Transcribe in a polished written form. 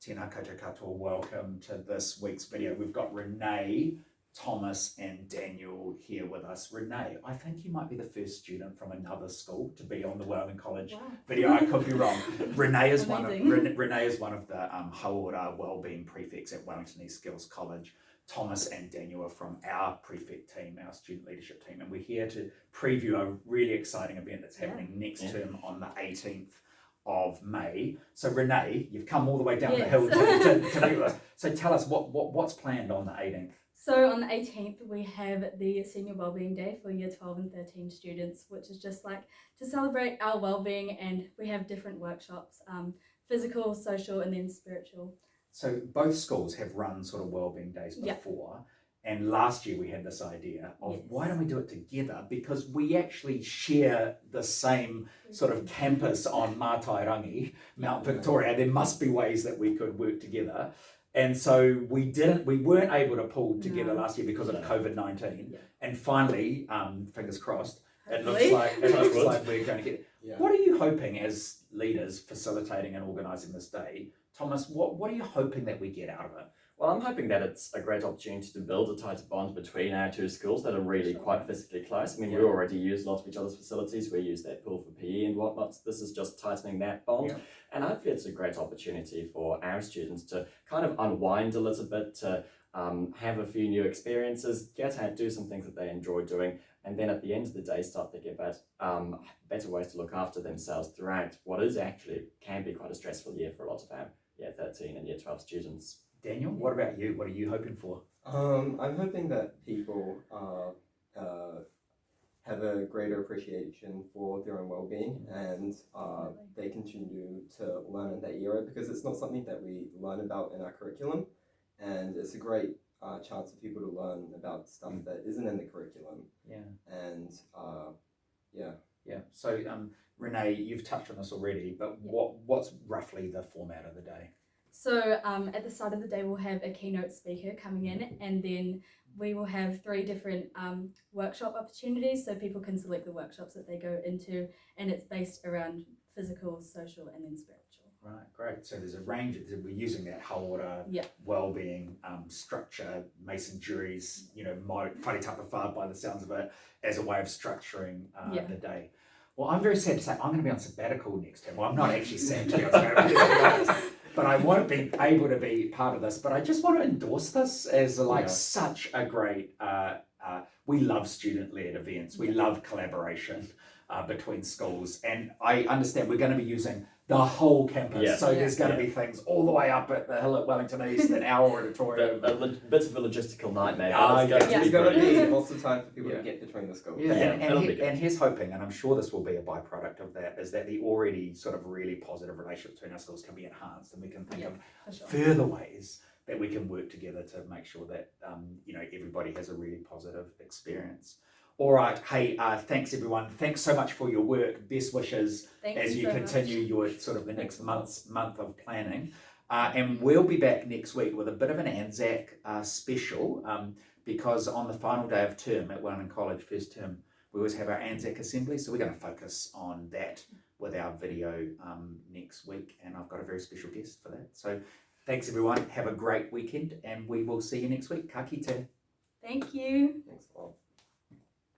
Tēnā koutou katoa, welcome to this week's video. We've got Renee, Thomas and Daniel here with us. Renee, I think you might be the first student from another school to be on the Wellbeing College video. I could be wrong. Renee is one of the Hauora Wellbeing prefects at Wellington East Skills College. Thomas and Daniel are from our prefect team, our student leadership team, and we're here to preview a really exciting event that's happening next term on the 18th of May. So Renee, you've come all the way down the hill to meet with us. So tell us what's planned on the 18th. So on the 18th, we have the Senior Wellbeing Day for Year 12 and 13 students, which is just like to celebrate our wellbeing, and we have different workshops, physical, social, and then spiritual. So both schools have run sort of wellbeing days before, and last year we had this idea of why don't we do it together, because we actually share the same sort of campus on Mātairangi, Mount Victoria. There must be ways that we could work together. And so we weren't able to pull together last year because of COVID-19. And finally, fingers crossed, it looks like we're going to get it. What are you hoping as leaders facilitating and organising this day? Thomas, what are you hoping that we get out of it? Well, I'm hoping that it's a great opportunity to build a tighter bond between our two schools that are really quite physically close. I mean, we already use a lot of each other's facilities. We use that pool for PE and whatnot. So this is just tightening that bond. And hopefully it's a great opportunity for our students to kind of unwind a little bit, to have a few new experiences, get out, do some things that they enjoy doing, and then at the end of the day start thinking about better ways to look after themselves throughout what is actually can be quite a stressful year for a lot of our Year 13 and Year 12 students. Daniel, what about you? What are you hoping for? I'm hoping that people have a greater appreciation for their own well-being, and they continue to learn in that era, because it's not something that we learn about in our curriculum, and it's a great chance for people to learn about stuff that isn't in the curriculum. So Renee, you've touched on this already, but what's roughly the format of the day? So at the start of the day, we'll have a keynote speaker coming in, and then we will have 3 different workshop opportunities, so people can select the workshops that they go into, and it's based around physical, social, and then spiritual. Right, great. So there's a range. We're using that Hauora wellbeing structure, Mason Jury's, whare tapawhā by the sounds of it, as a way of structuring the day. Well, I'm very sad to say I'm going to be on sabbatical next term. Well, I'm not actually sad to be on sabbatical, but I won't be able to be part of this. But I just want to endorse this as such a great, we love student-led events. We love collaboration between schools. And I understand we're going to be using the whole campus. So there's going to be things all the way up at the hill at Wellington East and our auditorium. Bits of a logistical nightmare. There's going to be lots of time for people to get between the schools. And here's hoping, and I'm sure this will be a byproduct of that, is that the already sort of really positive relationship between our schools can be enhanced, and we can think of further ways that we can work together to make sure that everybody has a really positive experience. All right, hey, thanks everyone. Thanks so much for your work. Best wishes as you continue your sort of the next month of planning. And we'll be back next week with a bit of an Anzac special, because on the final day of term at Wellington College, first term, we always have our Anzac assembly. So we're going to focus on that with our video next week. And I've got a very special guest for that. So thanks everyone. Have a great weekend, and we will see you next week. Ka kite. Thank you. Thanks a lot.